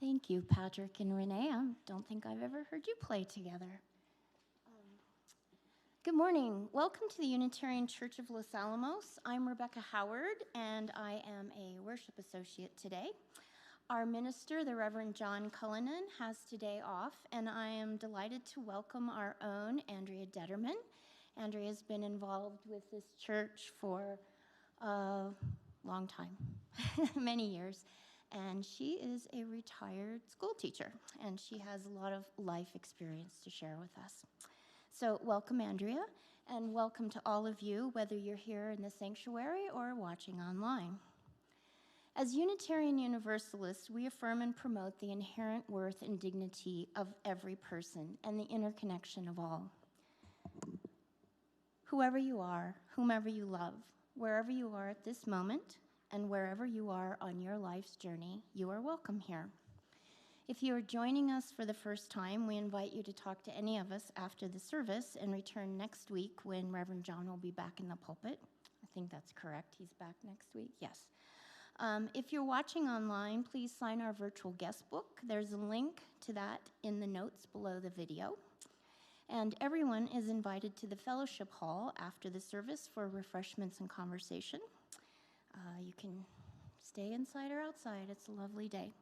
Thank you, Patrick and Renee. I don't think I've ever heard you play together. Good morning. Welcome to the Unitarian Church of Los Alamos. I'm Rebecca Howard, and I am a worship associate today. Our minister, the Reverend John Cullinan, has today off, and I am delighted to welcome our own Andrea Determan. Andrea's been involved with this church for a long time, many years. And she is a retired school teacher, and she has a lot of life experience to share with us. So welcome, Andrea, and welcome to all of you, whether you're here in the sanctuary or watching online. As Unitarian Universalists, we affirm and promote the inherent worth and dignity of every person and the interconnection of all. Whoever you are, whomever you love, wherever you are at this moment, and wherever you are on your life's journey, you are welcome here. If you are joining us for the first time, we invite you to talk to any of us after the service and return next week when Reverend John will be back in the pulpit. I think that's correct. He's back next week. Yes. If you're watching online, please sign our virtual guest book. There's a link to that in the notes below the video. And everyone is invited to the fellowship hall after the service for refreshments and conversation. You can stay inside or outside. It's a lovely day.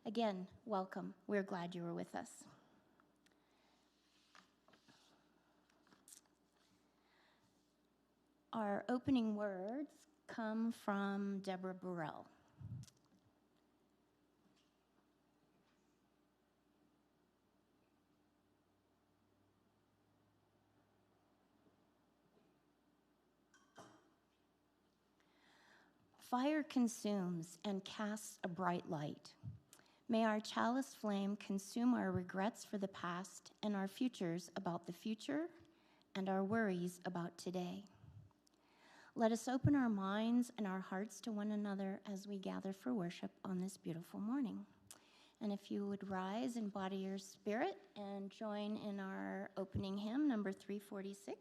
Again, welcome. We're glad you were with us. Our opening words come from Deborah Burrell. Fire consumes and casts a bright light. May our chalice flame consume our regrets for the past and our futures about the future and our worries about today. Let us open our minds and our hearts to one another as we gather for worship on this beautiful morning. And if you would rise, embody your spirit, and join in our opening hymn, number 346.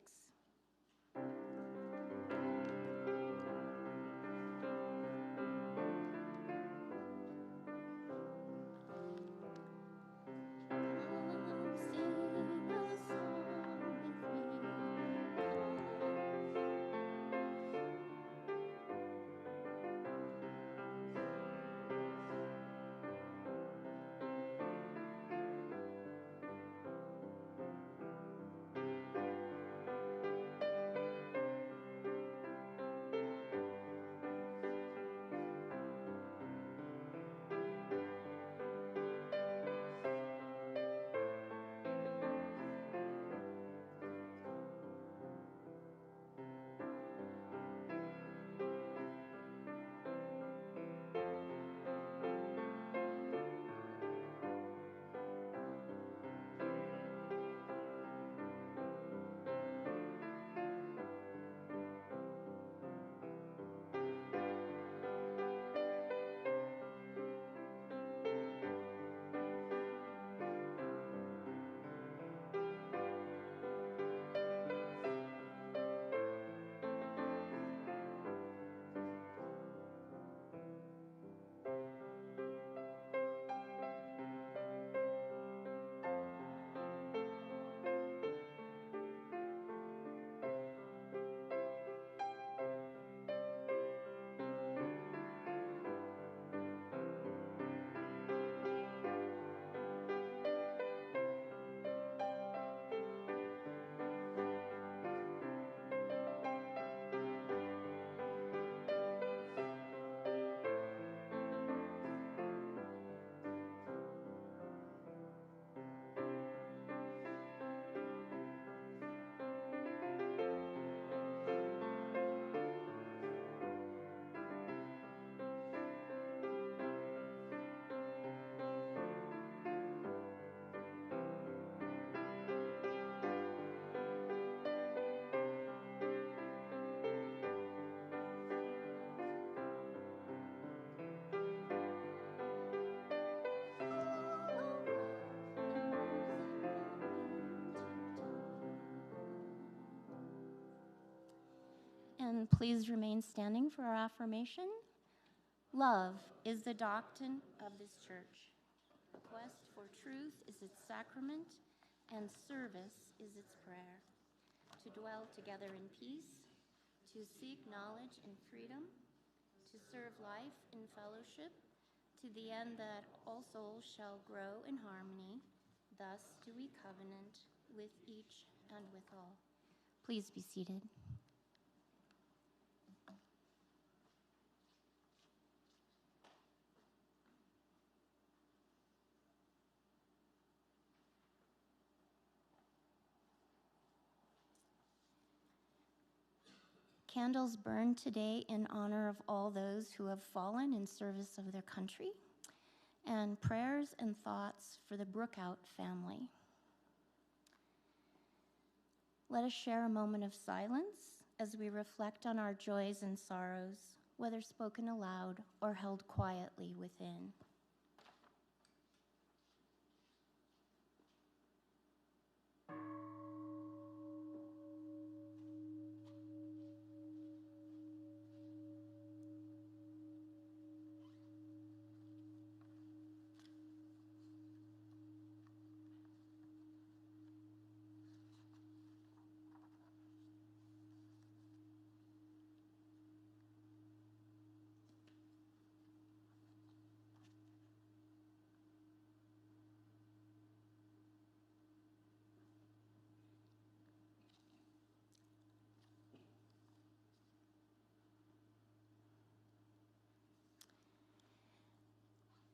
And please remain standing for our affirmation. Love is the doctrine of this church. A quest for truth is its sacrament, and service is its prayer. To dwell together in peace, to seek knowledge in freedom, to serve life in fellowship, to the end that all souls shall grow in harmony. Thus do we covenant with each and with all. Please be seated. Candles burn today in honor of all those who have fallen in service of their country, and prayers and thoughts for the Brookout family. Let us share a moment of silence as we reflect on our joys and sorrows, whether spoken aloud or held quietly within.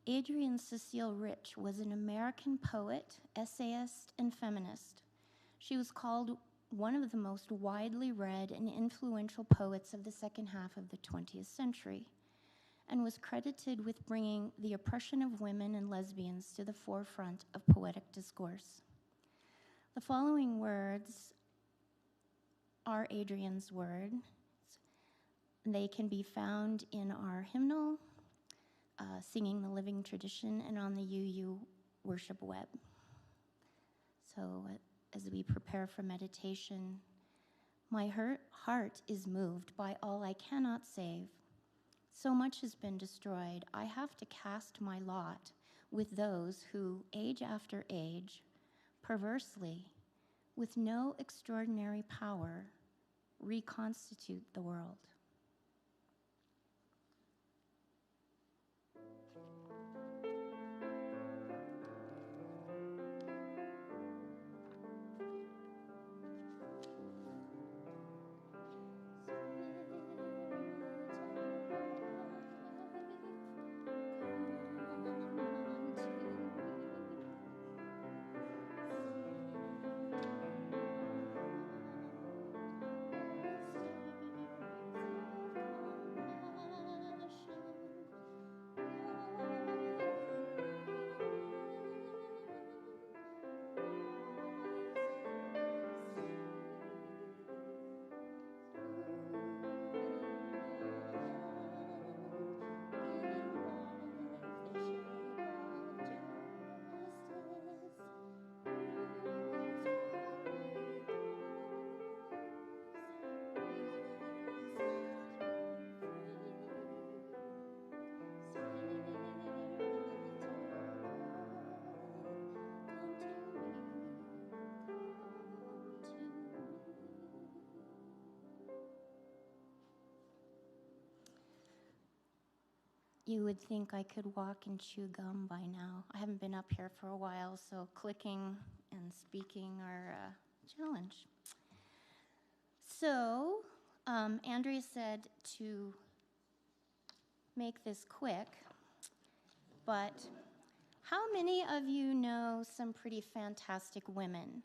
Adrienne Cecile Rich was an American poet, essayist, and feminist. She was called one of the most widely read and influential poets of the second half of the 20th century, and was credited with bringing the oppression of women and lesbians to the forefront of poetic discourse. The following words are Adrienne's words. They can be found in our hymnal, Singing the Living Tradition, and on the UU Worship Web. So as we prepare for meditation, my heart is moved by all I cannot save. So much has been destroyed. I have to cast my lot with those who, age after age, perversely, with no extraordinary power, reconstitute the world. You would think I could walk and chew gum by now. I haven't been up here for a while, so clicking and speaking are a challenge. So, Andrea said to make this quick, but how many of you know some pretty fantastic women?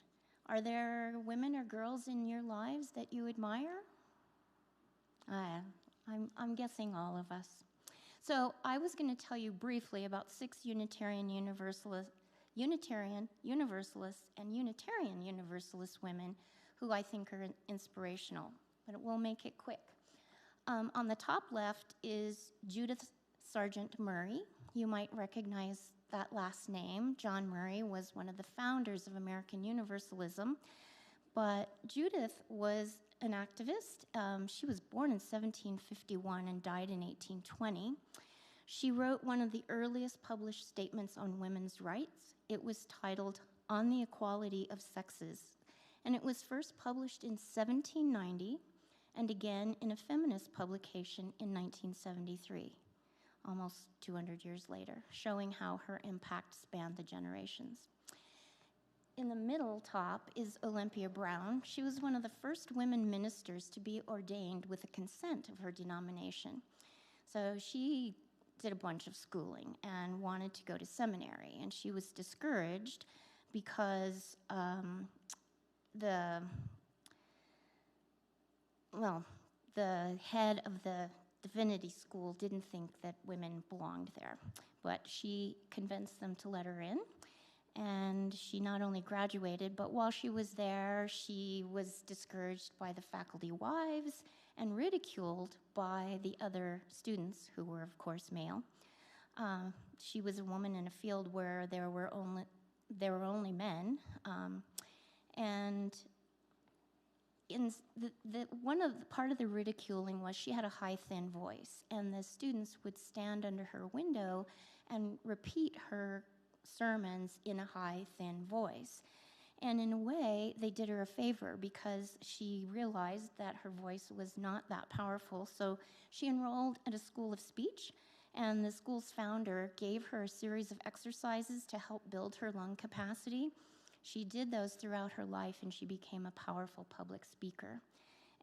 Are there women or girls in your lives that you admire? I'm guessing all of us. So I was going to tell you briefly about 6 Unitarian Universalist, and Unitarian Universalist women who I think are inspirational, but we'll make it quick. On the top left is Judith Sargent Murray. You might recognize that last name. John Murray was one of the founders of American Universalism, but Judith was an activist. She was born in 1751 and died in 1820. She wrote one of the earliest published statements on women's rights. It was titled On the Equality of Sexes, and it was first published in 1790 and again in a feminist publication in 1973, almost 200 years later, showing how her impact spanned the generations. In the middle top is Olympia Brown. She was one of the first women ministers to be ordained with the consent of her denomination. So she did a bunch of schooling and wanted to go to seminary, and she was discouraged because the head of the divinity school didn't think that women belonged there, but she convinced them to let her in. And she not only graduated, but while she was there, she was discouraged by the faculty wives and ridiculed by the other students, who were, of course, male. She was a woman in a field where there were only men, and part of the ridiculing was she had a high, thin voice, and the students would stand under her window and repeat her sermons in a high, thin voice. And in a way, they did her a favor because she realized that her voice was not that powerful. So she enrolled at a school of speech, and the school's founder gave her a series of exercises to help build her lung capacity. She did those throughout her life, and she became a powerful public speaker.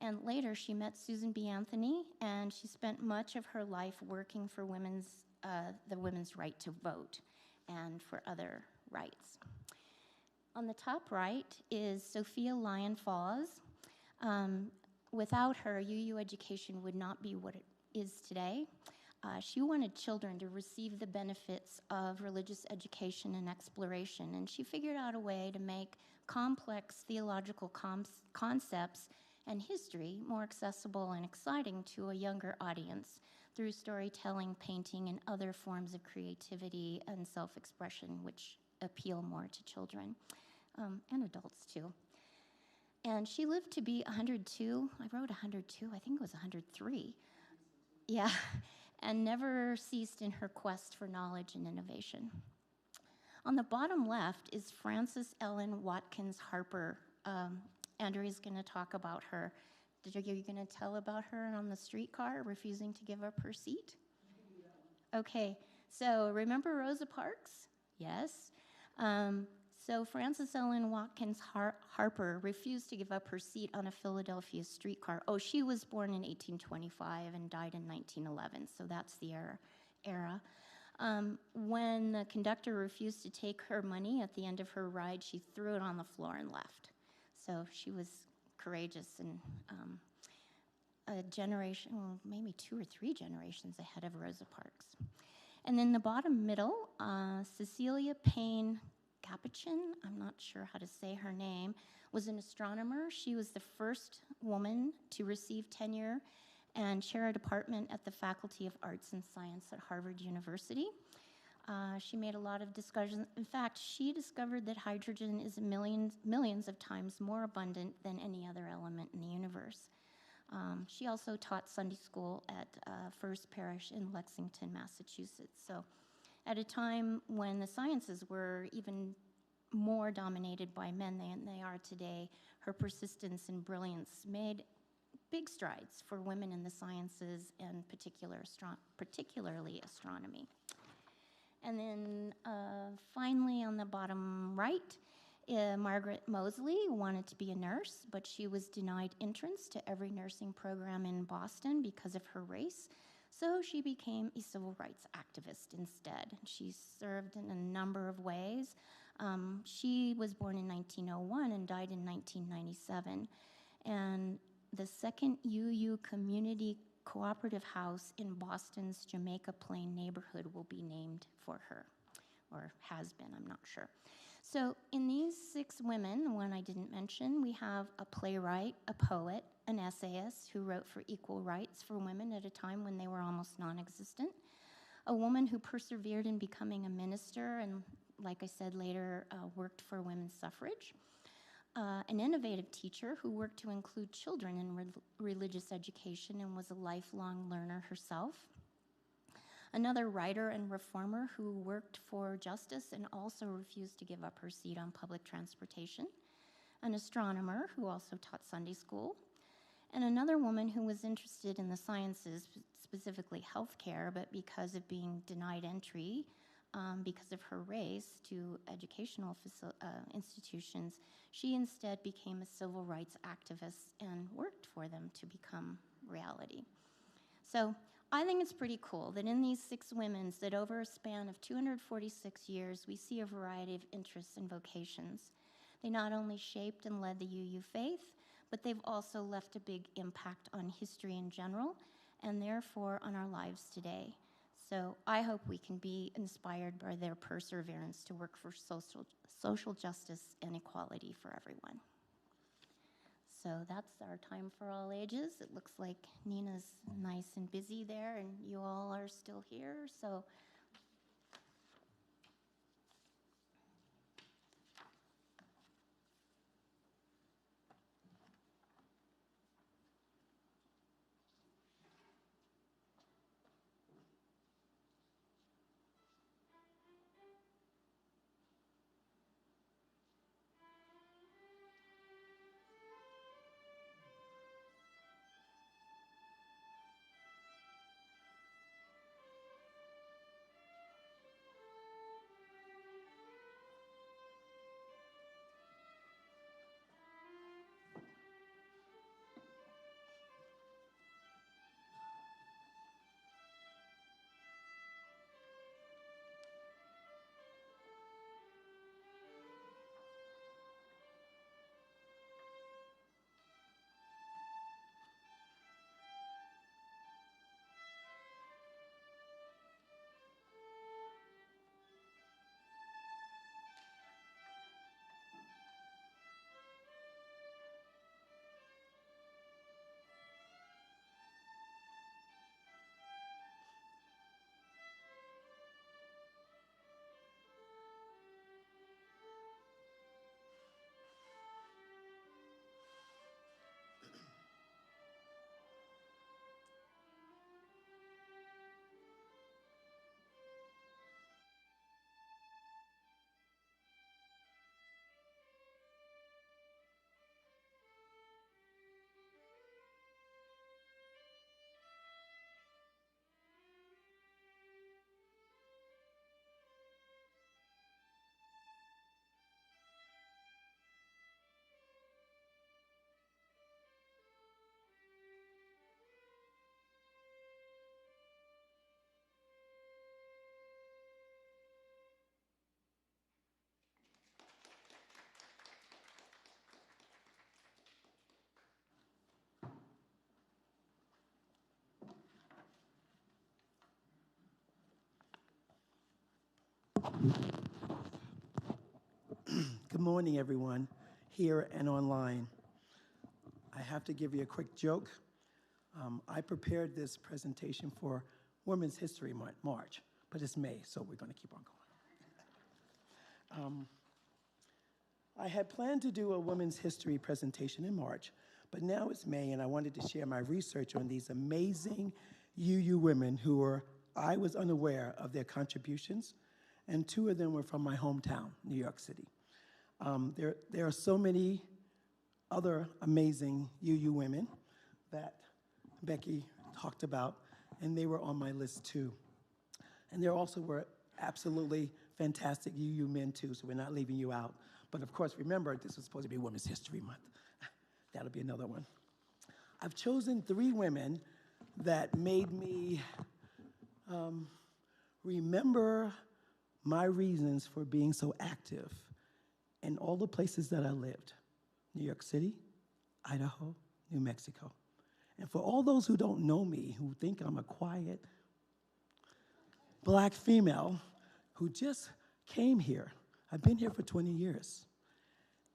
And later, she met Susan B. Anthony, and she spent much of her life working for the women's right to vote and for other rights. On the top right is Sophia Lyon-Fawes. Without her, UU education would not be what it is today. She wanted children to receive the benefits of religious education and exploration, and she figured out a way to make complex theological concepts and history more accessible and exciting to a younger audience through storytelling, painting, and other forms of creativity and self-expression, which appeal more to children and adults too. And she lived to be 102. I wrote 102. I think it was 103. Yeah, and never ceased in her quest for knowledge and innovation. On the bottom left is Frances Ellen Watkins Harper. Andrea's going to talk about her. Are you going to tell about her on the streetcar refusing to give up her seat? Okay, so remember Rosa Parks? Yes. So Frances Ellen Watkins Harper refused to give up her seat on a Philadelphia streetcar. Oh, she was born in 1825 and died in 1911, so that's the era. When the conductor refused to take her money at the end of her ride, she threw it on the floor and left. So she was courageous and a generation, well, maybe 2 or 3 generations ahead of Rosa Parks. And in the bottom middle, Cecilia Payne Capuchin, I'm not sure how to say her name, was an astronomer. She was the first woman to receive tenure and chair a department at the Faculty of Arts and Science at Harvard University. She made a lot of discussions. In fact, she discovered that hydrogen is millions of times more abundant than any other element in the universe. She also taught Sunday school at First Parish in Lexington, Massachusetts. So at a time when the sciences were even more dominated by men than they are today, her persistence and brilliance made big strides for women in the sciences and particularly astronomy. And then finally on the bottom right, Margaret Moseley wanted to be a nurse, but she was denied entrance to every nursing program in Boston because of her race. So she became a civil rights activist instead. She served in a number of ways. She was born in 1901 and died in 1997. And the second UU Community Cooperative House in Boston's Jamaica Plain neighborhood will be named for her, or has been, I'm not sure. So in these 6 women, the one I didn't mention, we have a playwright, a poet, an essayist who wrote for equal rights for women at a time when they were almost non-existent, a woman who persevered in becoming a minister and, like I said later, worked for women's suffrage, an innovative teacher who worked to include children in religious education and was a lifelong learner herself, another writer and reformer who worked for justice and also refused to give up her seat on public transportation, an astronomer who also taught Sunday school, and another woman who was interested in the sciences, specifically healthcare, but because of being denied entry because of her race to educational institutions, she instead became a civil rights activist and worked for them to become reality. So I think it's pretty cool that in these 6 women, that over a span of 246 years, we see a variety of interests and vocations. They not only shaped and led the UU faith, but they've also left a big impact on history in general, and therefore on our lives today. So I hope we can be inspired by their perseverance to work for social justice and equality for everyone. So that's our time for all ages. It looks like Nina's nice and busy there, and you all are still here. So Good morning, everyone, here and online. I have to give you a quick joke. I prepared this presentation for Women's History Month, March, but it's May, so we're going to keep on going. I had planned to do a women's history presentation in March, but now it's May, and I wanted to share my research on these amazing UU women I was unaware of their contributions, and 2 of them were from my hometown, New York City. There are so many other amazing UU women that Becky talked about, and they were on my list too. And there also were absolutely fantastic UU men too, so we're not leaving you out. But of course, remember, this was supposed to be Women's History Month. That'll be another one. I've chosen 3 women that made me remember my reasons for being so active in all the places that I lived: New York City, Idaho, New Mexico. And for all those who don't know me, who think I'm a quiet Black female who just came here, I've been here for 20 years.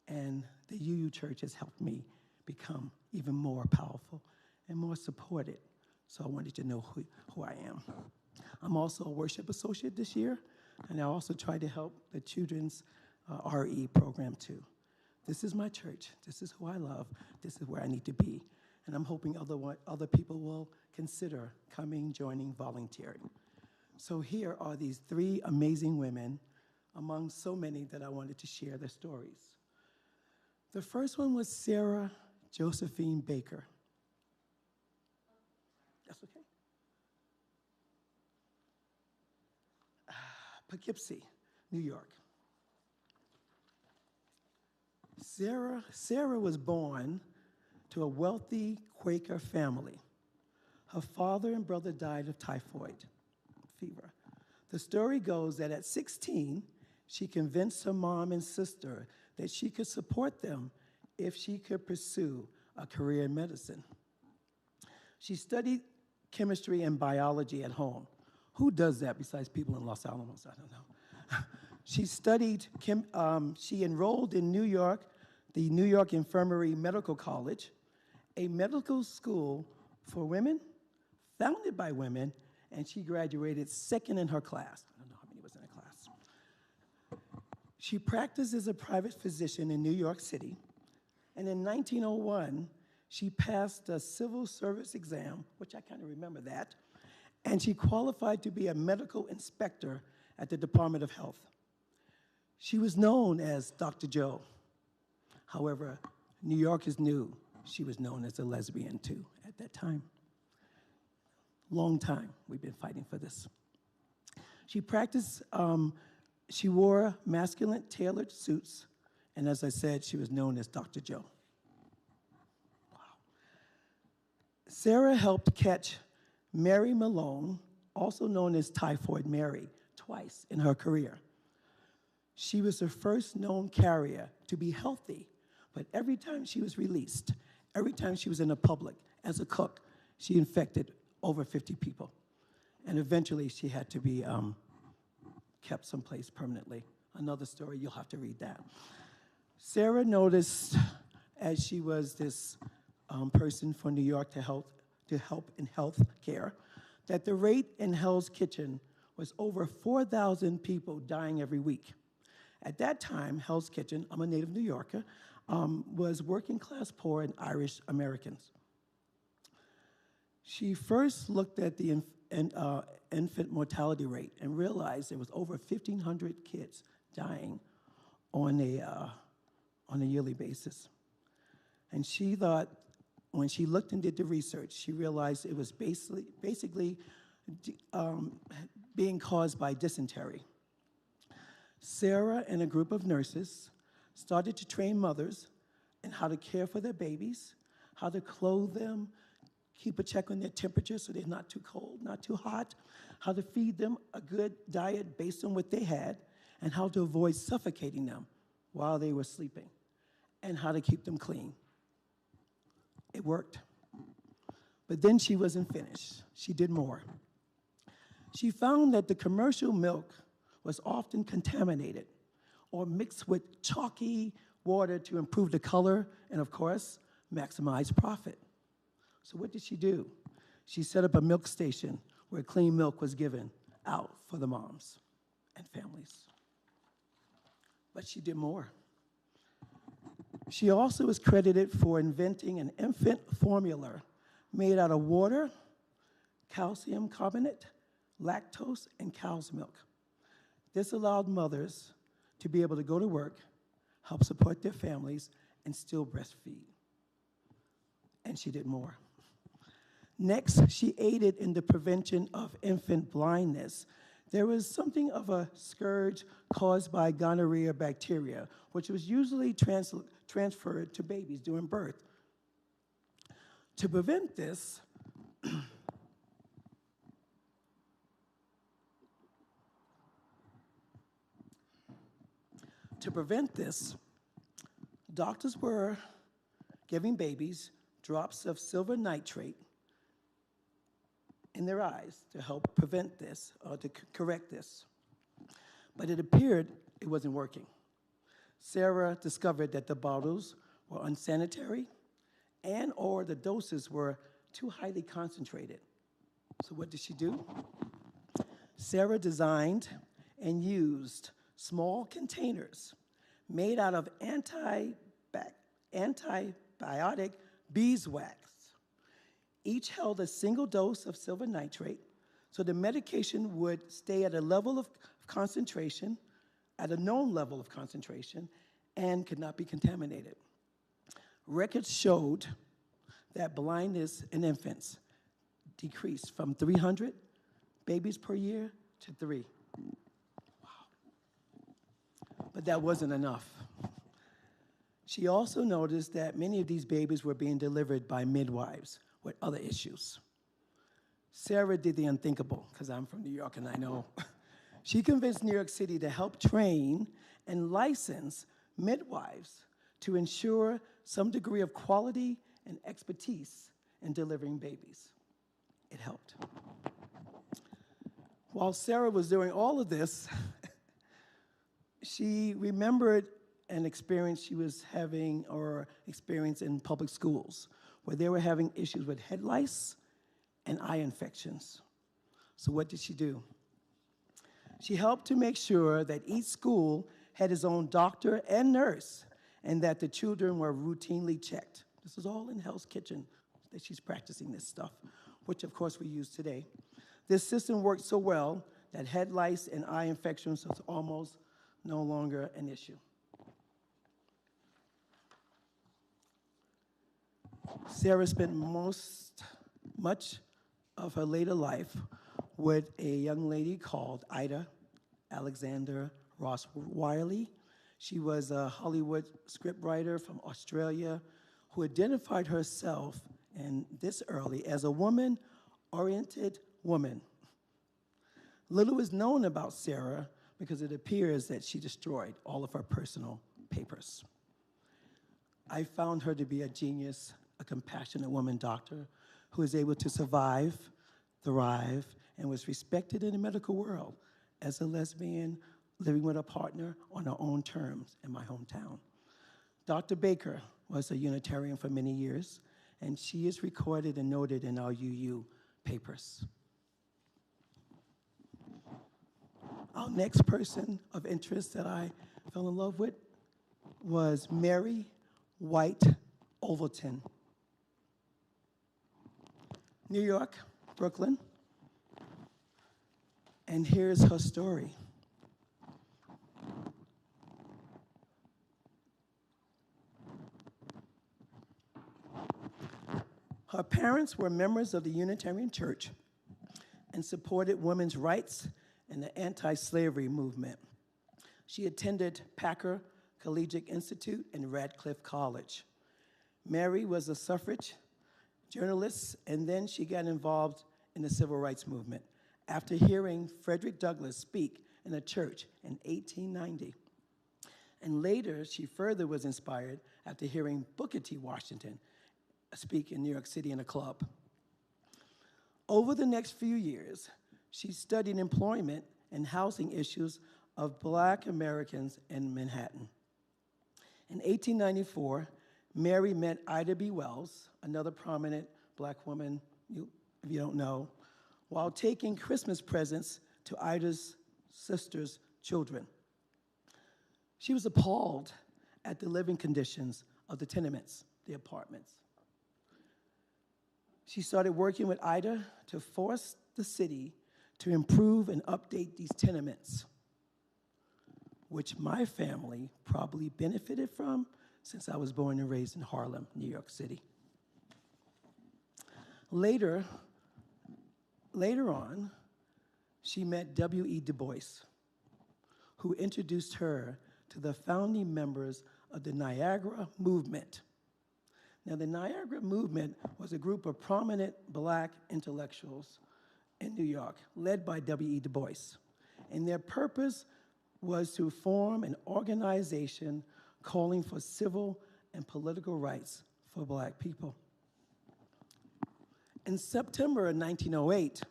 And the UU Church has helped me become even more powerful and more supported. So I wanted you to know who I am. I'm also a worship associate this year, and I also try to help the children's RE program too. This is my church. This is who I love. This is where I need to be. And I'm hoping other people will consider coming, joining, volunteering. So here are these three amazing women among so many that I wanted to share their stories. The first one was Sarah Josephine Baker. That's okay. Poughkeepsie, New York. Sarah was born to a wealthy Quaker family. Her father and brother died of typhoid fever. The story goes that at 16, she convinced her mom and sister that she could support them if she could pursue a career in medicine. She studied chemistry and biology at home. Who does that besides people in Los Alamos? I don't know. She enrolled in New York, the New York Infirmary Medical College, a medical school for women, founded by women, and she graduated second in her class. I don't know how many was in her class. She practiced as a private physician in New York City, and in 1901, she passed a civil service exam, which I kind of remember that, and she qualified to be a medical inspector at the Department of Health. She was known as Dr. Joe. However, New Yorkers knew she was known as a lesbian too at that time. Long time we've been fighting for this. She practiced, she wore masculine tailored suits, and as I said, she was known as Dr. Joe. Wow. Sarah helped catch Mary Malone, also known as Typhoid Mary, twice in her career. She was the first known carrier to be healthy, but every time she was released, every time she was in the public as a cook, she infected over 50 people. And eventually she had to be kept someplace permanently. Another story, you'll have to read that. Sarah noticed, as she was this person from New York to help in health care, that the rate in Hell's Kitchen was over 4,000 people dying every week. At that time, Hell's Kitchen, I'm a native New Yorker, was working class poor and Irish Americans. She first looked at the infant mortality rate and realized there was over 1,500 kids dying on a yearly basis. And she thought, when she looked and did the research, she realized it was basically being caused by dysentery. Sarah and a group of nurses started to train mothers in how to care for their babies, how to clothe them, keep a check on their temperature so they're not too cold, not too hot, how to feed them a good diet based on what they had, and how to avoid suffocating them while they were sleeping, and how to keep them clean. It worked. But then she wasn't finished. She did more. She found that the commercial milk was often contaminated or mixed with chalky water to improve the color and, of course, maximize profit. So what did she do? She set up a milk station where clean milk was given out for the moms and families. But she did more. She also is credited for inventing an infant formula made out of water, calcium carbonate, lactose, and cow's milk. This allowed mothers to be able to go to work, help support their families, and still breastfeed. And she did more. Next, she aided in the prevention of infant blindness. There was something of a scourge caused by gonorrhea bacteria, which was usually transferred to babies during birth. To prevent this, doctors were giving babies drops of silver nitrate in their eyes to help prevent this or to correct this. But it appeared it wasn't working. Sarah discovered that the bottles were unsanitary and or the doses were too highly concentrated. So what did she do? Sarah designed and used small containers made out of antibiotic beeswax. Each held a single dose of silver nitrate, So the medication would stay at a level of concentration, at a known level of concentration, and could not be contaminated. Records showed that blindness in infants decreased from 300 babies per year to 3. Wow. But that wasn't enough. She also noticed that many of these babies were being delivered by midwives with other issues. Sarah did the unthinkable, because I'm from New York and I know. She convinced New York City to help train and license midwives to ensure some degree of quality and expertise in delivering babies. It helped. While Sarah was doing all of this, she remembered an experience she was having or experienced in public schools, where they were having issues with head lice and eye infections. So what did she do? She helped to make sure that each school had its own doctor and nurse, and that the children were routinely checked. This is all in Hell's Kitchen that she's practicing this stuff, which of course we use today. This system worked so well that head lice and eye infections was almost no longer an issue. Sarah spent much of her later life with a young lady called Ida Alexander Ross Wiley. She was a Hollywood scriptwriter from Australia who identified herself, and this early, as a woman-oriented woman. Little is known about Sarah because it appears that she destroyed all of her personal papers. I found her to be a genius, a compassionate woman doctor who was able to survive, thrive, and was respected in the medical world as a lesbian living with a partner on her own terms in my hometown. Dr. Baker was a Unitarian for many years, and she is recorded and noted in our UU papers. Our next person of interest that I fell in love with was Mary White Overton. New York, Brooklyn. And here's her story. Her parents were members of the Unitarian Church and supported women's rights and the anti-slavery movement. She attended Packer Collegiate Institute and Radcliffe College. Mary was a suffrage journalist, and then she got involved in the civil rights movement after hearing Frederick Douglass speak in a church in 1890. And later, she further was inspired after hearing Booker T. Washington speak in New York City in a club. Over the next few years, she studied employment and housing issues of Black Americans in Manhattan. In 1894, Mary met Ida B. Wells, another prominent Black woman, if you don't know, while taking Christmas presents to Ida's sister's children. She was appalled at the living conditions of the tenements, the apartments. She started working with Ida to force the city to improve and update these tenements, which my family probably benefited from since I was born and raised in Harlem, New York City. Later on, she met W.E. Du Bois, who introduced her to the founding members of the Niagara Movement. Now, the Niagara Movement was a group of prominent Black intellectuals in New York, led by W.E. Du Bois. And their purpose was to form an organization calling for civil and political rights for Black people. In September of 1908,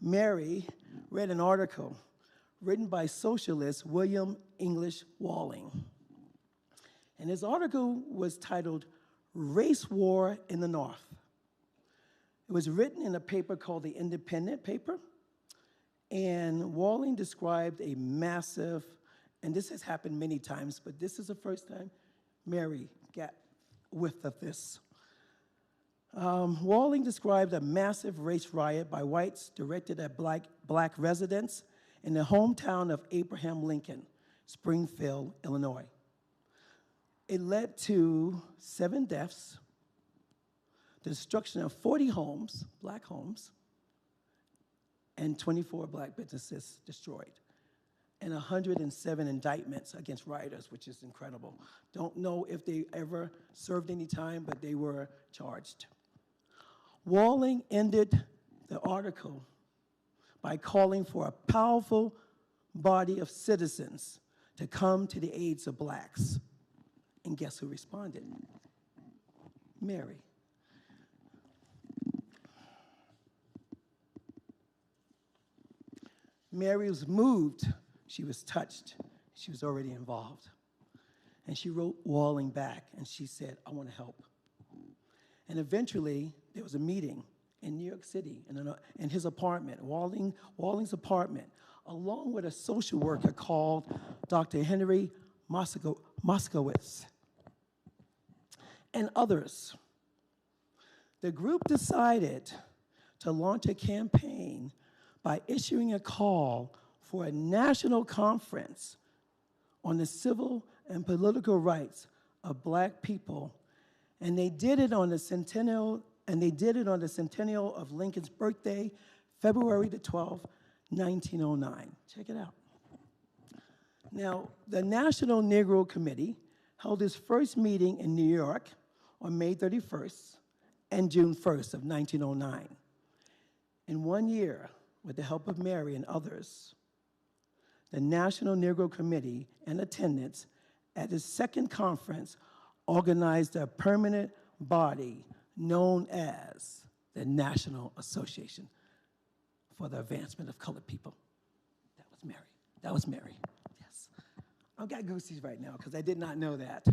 Mary read an article written by socialist William English Walling. And his article was titled, "Race War in the North." It was written in a paper called the Independent paper, and Walling described a massive, and this has happened many times, but this is the first time Mary got whiff of this. Walling described a massive race riot by whites directed at black residents in the hometown of Abraham Lincoln, Springfield, Illinois. It led to 7 deaths, the destruction of 40 homes, black homes, and 24 black businesses destroyed, and 107 indictments against rioters, which is incredible. Don't know if they ever served any time, but they were charged. Walling ended the article by calling for a powerful body of citizens to come to the aid of blacks. And guess who responded? Mary. Mary was moved, she was touched, she was already involved. And she wrote Walling back, and she said, I want to help. And eventually, there was a meeting in New York City, in his apartment, Walling's apartment, along with a social worker called Dr. Henry Moskowitz and others. The group decided to launch a campaign by issuing a call for a national conference on the civil and political rights of black people, and they did it on the centennial of Lincoln's birthday, February the 12th, 1909. Check it out. Now, the National Negro Committee held its first meeting in New York on May 31st and June 1st of 1909. In 1 year, with the help of Mary and others, the National Negro Committee in attendance at its second conference organized a permanent body known as the National Association for the Advancement of Colored People. That was Mary. That was Mary. Yes. I've got goosies right now because I did not know that.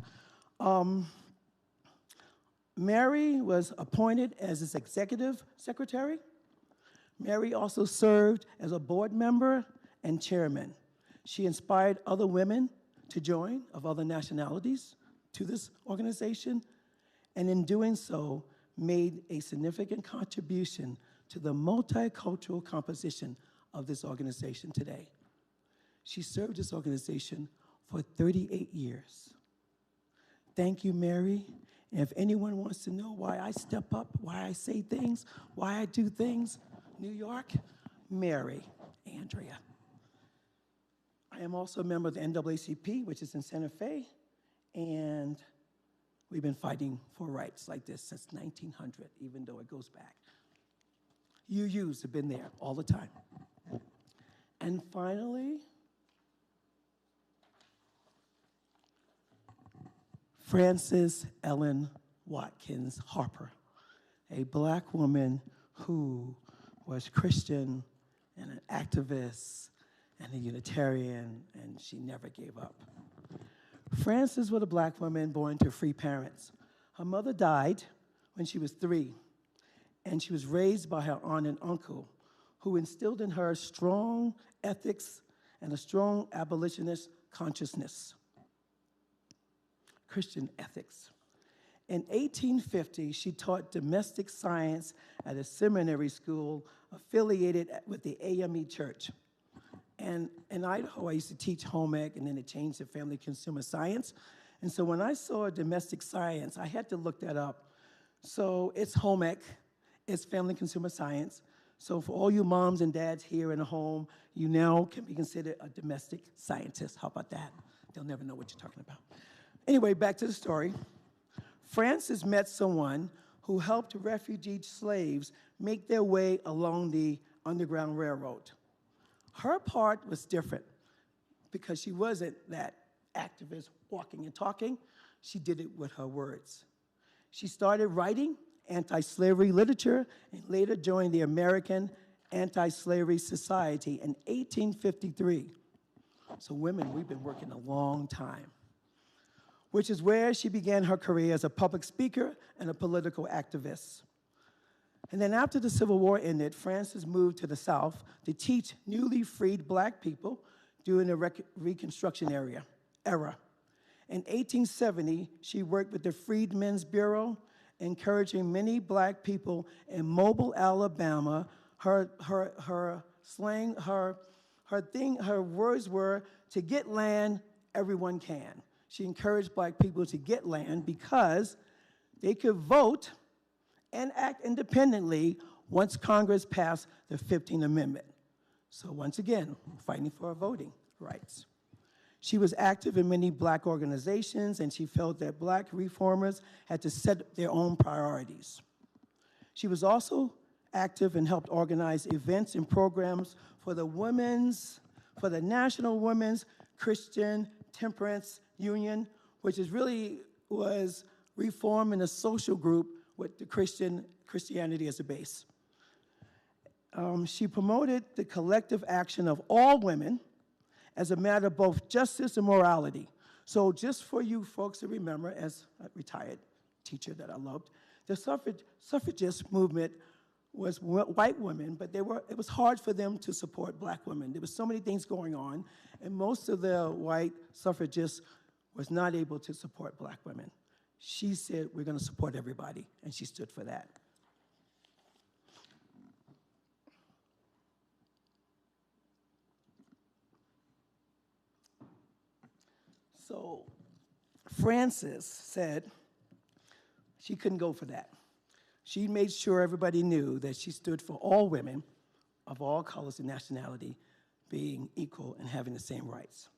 Mary was appointed as its executive secretary. Mary also served as a board member and chairman. She inspired other women to join of other nationalities to this organization, and in doing so, made a significant contribution to the multicultural composition of this organization today. She served this organization for 38 years. Thank you, Mary. And if anyone wants to know why I step up, why I say things, why I do things, New York, Mary, Andrea. I am also a member of the NAACP, which is in Santa Fe, and we've been fighting for rights like this since 1900, even though it goes back. UUs have been there all the time. And finally, Frances Ellen Watkins Harper, a black woman who was Christian and an activist and a Unitarian, and she never gave up. Frances was a black woman born to free parents. Her mother died when she was 3, and she was raised by her aunt and uncle, who instilled in her strong ethics and a strong abolitionist consciousness, Christian ethics. In 1850, she taught domestic science at a seminary school affiliated with the AME Church. And in Idaho, I used to teach home ec, and then it changed to family consumer science. And so when I saw domestic science, I had to look that up. So it's home ec, it's family consumer science. So for all you moms and dads here in the home, you now can be considered a domestic scientist. How about that? They'll never know what you're talking about. Anyway, back to the story. Frances met someone who helped refugee slaves make their way along the Underground Railroad. Her part was different because she wasn't that activist walking and talking. She did it with her words. She started writing anti-slavery literature and later joined the American Anti-Slavery Society in 1853. So women, we've been working a long time, which is where she began her career as a public speaker and a political activist. And then after the Civil War ended, Frances moved to the South to teach newly freed black people during the Reconstruction era. In 1870, she worked with the Freedmen's Bureau encouraging many black people in Mobile, Alabama. Her words were, to get land, everyone can. She encouraged black people to get land because they could vote and act independently once Congress passed the 15th Amendment. So once again, fighting for our voting rights. She was active in many black organizations, and she felt that black reformers had to set their own priorities. She was also active and helped organize events and programs for the National Women's Christian Temperance Union, which was reforming a social group with the Christianity as a base. She promoted the collective action of all women as a matter of both justice and morality. So just for you folks to remember, as a retired teacher that I loved, the suffragist movement was white women, but it was hard for them to support black women. There were so many things going on, and most of the white suffragists was not able to support black women. She said, we're gonna support everybody, and she stood for that. So Frances said she couldn't go for that. She made sure everybody knew that she stood for all women of all colors and nationality being equal and having the same rights.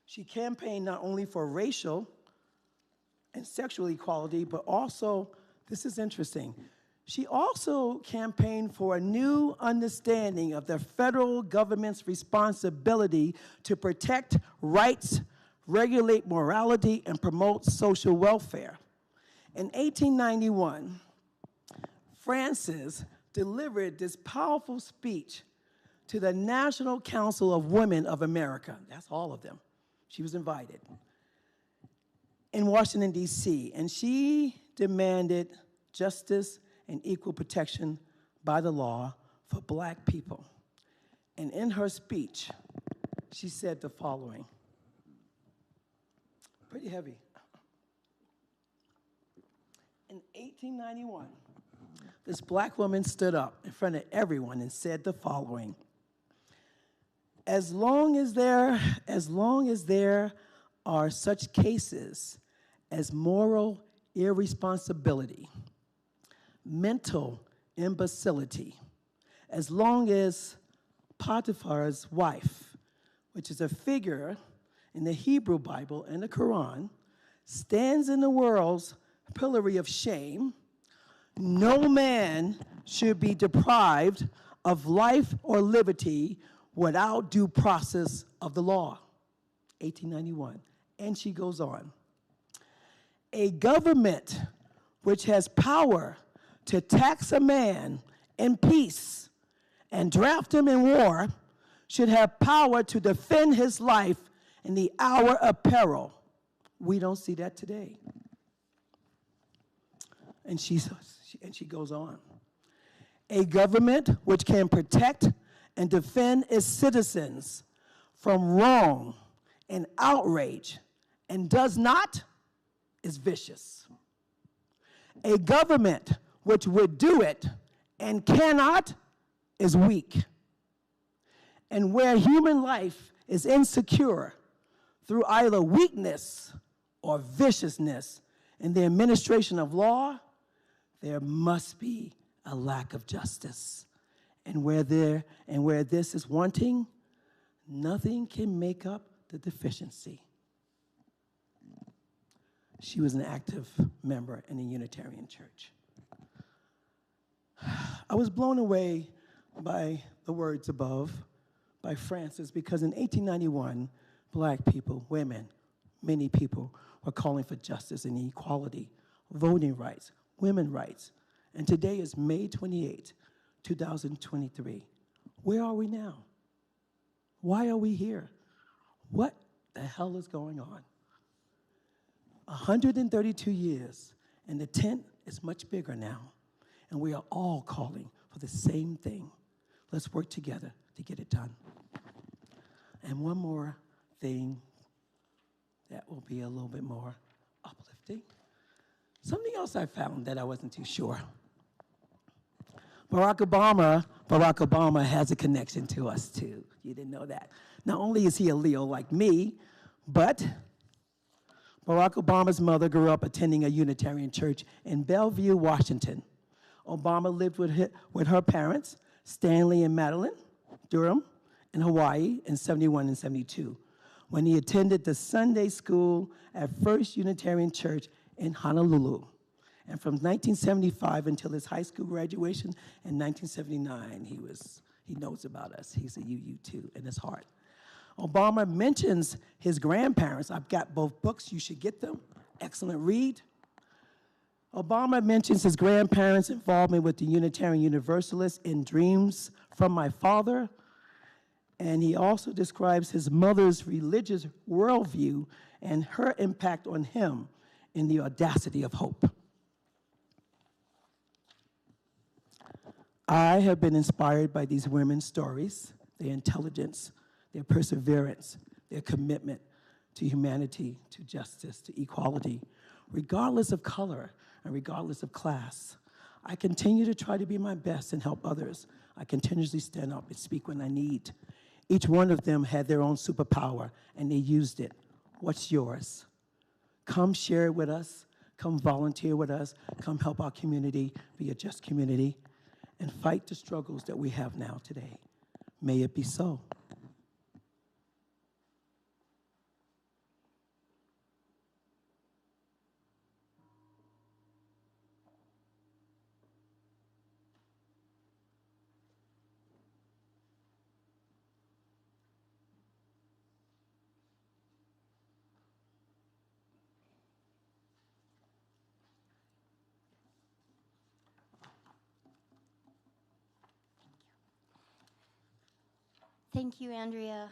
She campaigned not only for racial and sexual equality, but also, this is interesting, she also campaigned for a new understanding of the federal government's responsibility to protect rights, regulate morality, and promote social welfare. In 1891, Frances delivered this powerful speech to the National Council of Women of America. That's all of them. She was invited in Washington, D.C., and she demanded justice and equal protection by the law for black people. And in her speech, she said the following, pretty heavy. In 1891, this black woman stood up in front of everyone and said the following: as long as there are such cases as moral irresponsibility, mental imbecility, as long as Potiphar's wife, which is a figure in the Hebrew Bible and the Quran, stands in the world's pillory of shame, no man should be deprived of life or liberty without due process of the law. 1891. And she goes on. A government which has power to tax a man in peace and draft him in war should have power to defend his life in the hour of peril. We don't see that today. And she goes on. A government which can protect and defend its citizens from wrong and outrage and does not is vicious. A government which would do it and cannot is weak. And where human life is insecure through either weakness or viciousness in the administration of law, there must be a lack of justice. And where this is wanting, nothing can make up the deficiency. She was an active member in the Unitarian Church. I was blown away by the words above by Frances, because in 1891, black people, women, many people were calling for justice and equality, voting rights, women's rights. And today is May 28, 2023. Where are we now? Why are we here? What the hell is going on? 132 years, and the tent is much bigger now, and we are all calling for the same thing. Let's work together to get it done. And one more thing That will be a little bit more uplifting. Something else I found that I wasn't too sure. Barack Obama has a connection to us too. You didn't know that. Not only is he a Leo like me, but Barack Obama's mother grew up attending a Unitarian church in Bellevue, Washington. Obama lived with her parents, Stanley and Madeline Durham, in Hawaii in 71 and 72, when he attended the Sunday school at First Unitarian Church in Honolulu. And from 1975 until his high school graduation in 1979, he knows about us. He's a UU too in his heart. Obama mentions his grandparents. I've got both books. You should get them. Excellent read. Obama mentions his grandparents' involvement with the Unitarian Universalists in Dreams from My Father. And he also describes his mother's religious worldview and her impact on him in The Audacity of Hope. I have been inspired by these women's stories, their intelligence, their perseverance, their commitment to humanity, to justice, to equality, regardless of color and regardless of class. I continue to try to be my best and help others. I continuously stand up and speak when I need. Each one of them had their own superpower, and they used it. What's yours? Come share it with us. Come volunteer with us. Come help our community be a just community and fight the struggles that we have now today. May it be so. Thank you, Andrea.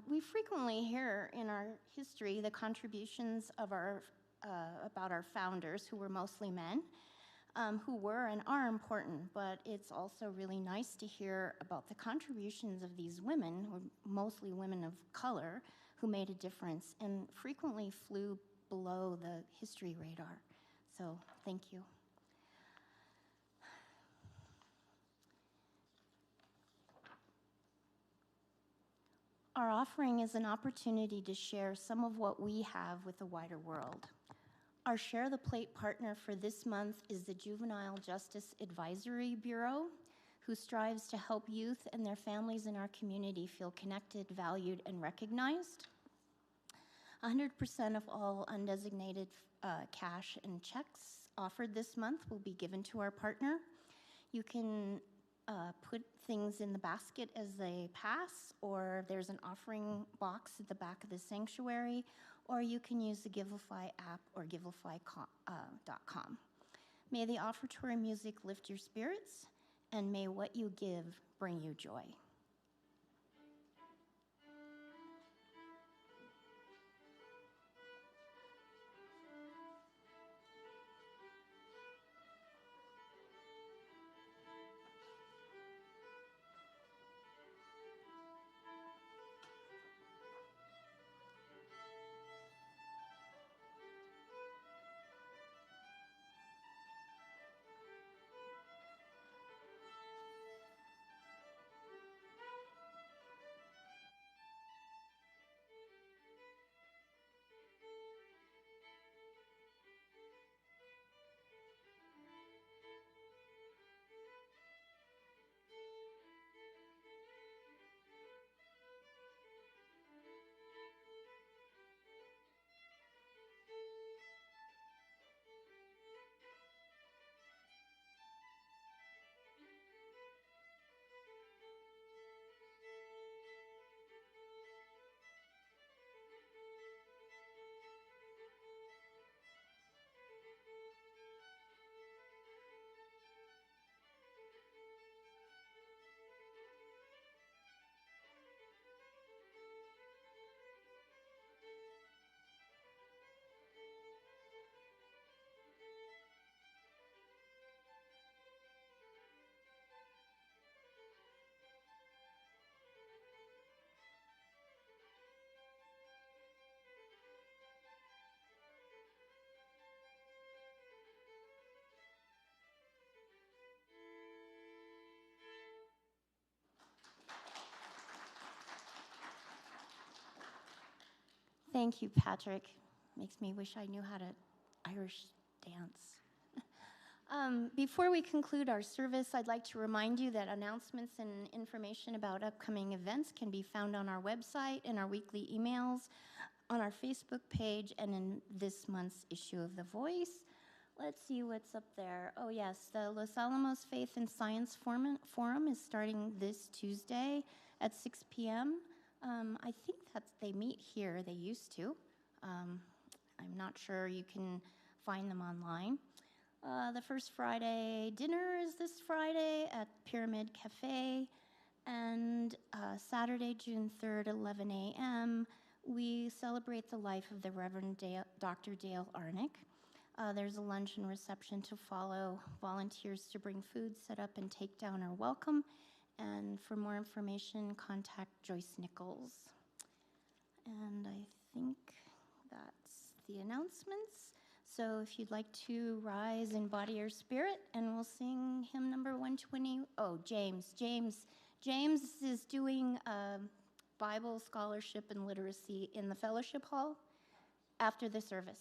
We frequently hear in our history the contributions of about our founders, who were mostly men, who were and are important, but it's also really nice to hear about the contributions of these women, who are mostly women of color, who made a difference and frequently flew below the history radar. So thank you. Our offering is an opportunity to share some of what we have with the wider world. Our Share the Plate partner for this month is the Juvenile Justice Advisory Bureau, who strives to help youth and their families in our community feel connected, valued, and recognized. 100% of all undesignated cash and checks offered this month will be given to our partner. You can put things in the basket as they pass, or there's an offering box at the back of the sanctuary, or you can use the Givelify app or givelify.com. May the offertory music lift your spirits, and may what you give bring you joy. Thank you, Patrick. Makes me wish I knew how to Irish dance. Before we conclude our service, I'd like to remind you that announcements and information about upcoming events can be found on our website, in our weekly emails, on our Facebook page, and in this month's issue of The Voice. Let's see what's up there. Oh yes, the Los Alamos Faith and Science Forum is starting this Tuesday at 6 p.m. I think they meet here, they used to. I'm not sure, you can find them online. The first Friday dinner is this Friday at Pyramid Cafe, and Saturday, June 3rd, 11 a.m., we celebrate the life of the Reverend Dr. Dale Arnick. There's a luncheon reception to follow. Volunteers to bring food, set up, and take down are welcome. And for more information, contact Joyce Nichols. And I think that's the announcements. So if you'd like to rise in body or spirit, and we'll sing hymn number 120. Oh, James is doing Bible scholarship and literacy in the fellowship hall after the service.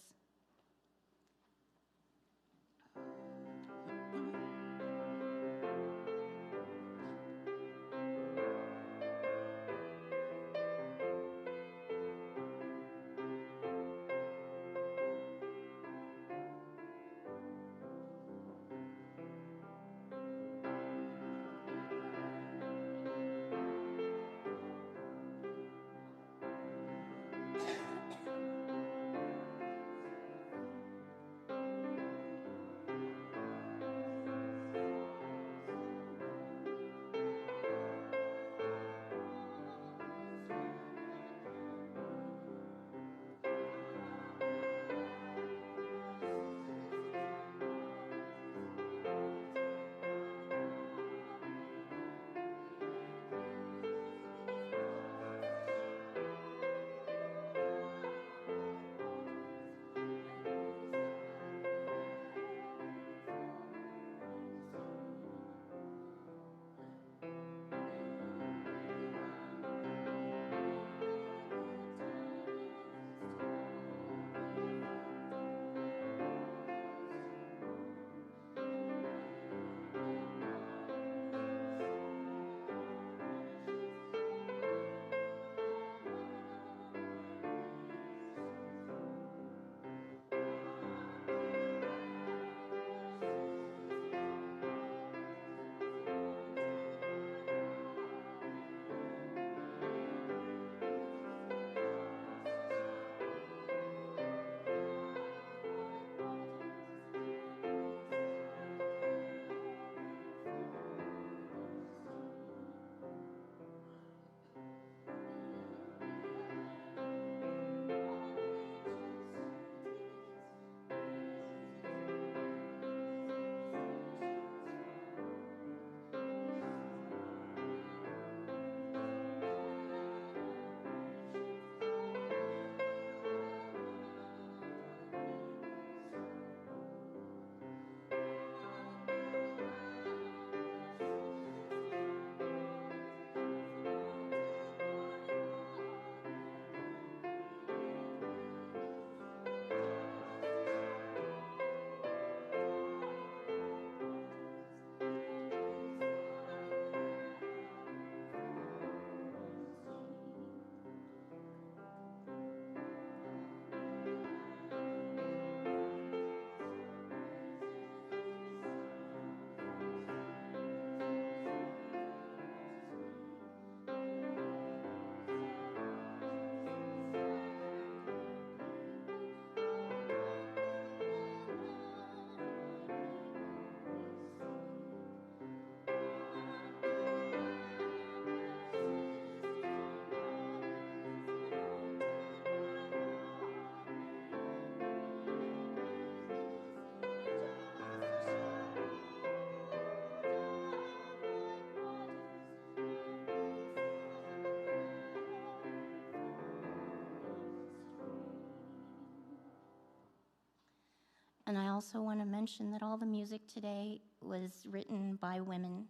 And I also want to mention that all the music today was written by women.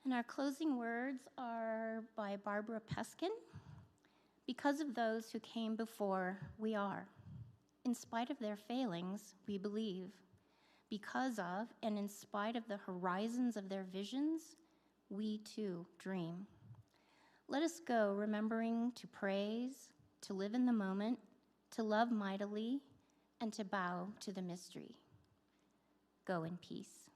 And our closing words are by Barbara Peskin. Because of those who came before, we are. In spite of their failings, we believe. Because of and in spite of the horizons of their visions, we too dream. Let us go remembering to praise, to live in the moment, to love mightily, and to bow to the mystery. Go in peace.